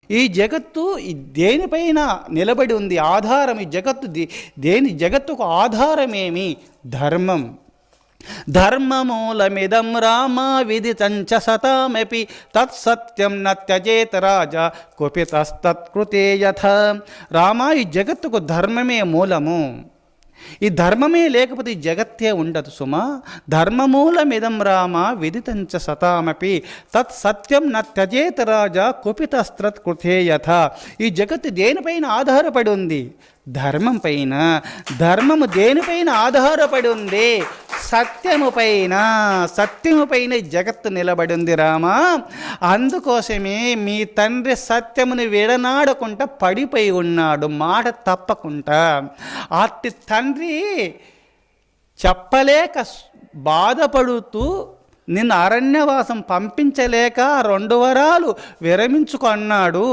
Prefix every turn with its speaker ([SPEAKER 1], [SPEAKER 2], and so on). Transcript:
[SPEAKER 1] ఈ జగత్తు దేనిపైన నిలబడి ఉంది? ఆధారం. ఈ జగత్తు జగత్తుకు ఆధారమేమి? ధర్మం. ధర్మమూలమిదం రామ విదితంచ సతామపి తత్సత్యం న త్యజేత రాజా కుపితస్తత్కృతే యథ. రామ, ఈ జగత్తుకు ధర్మమే మూలము. ఈ ధర్మమే లేకపోతే ఈ జగత్తే ఉండదు సుమా. ధర్మమూలమిదం రామ విదితంచ సతామపి తత్ సత్యం న త్యజేత రాజా కుపితస్తత్కృతే యథ. ఈ జగత్తు దేనిపైన ఆధారపడి ఉంది? ధర్మం పైన. ధర్మము దేనిపైన ఆధారపడి ఉంది? సత్యము పైన. సత్యము పైన జగత్తు నిలబడి ఉంది రామా. అందుకోసమే మీ తండ్రి సత్యమును విడనాడకుండా పడిపోయి ఉన్నాడు, మాట తప్పకుండా. అట్టి తండ్రి చెప్పలేక బాధపడుతూ నిన్ను అరణ్యవాసం పంపించలేక 2 వరాలు విరమించుకున్నాడు.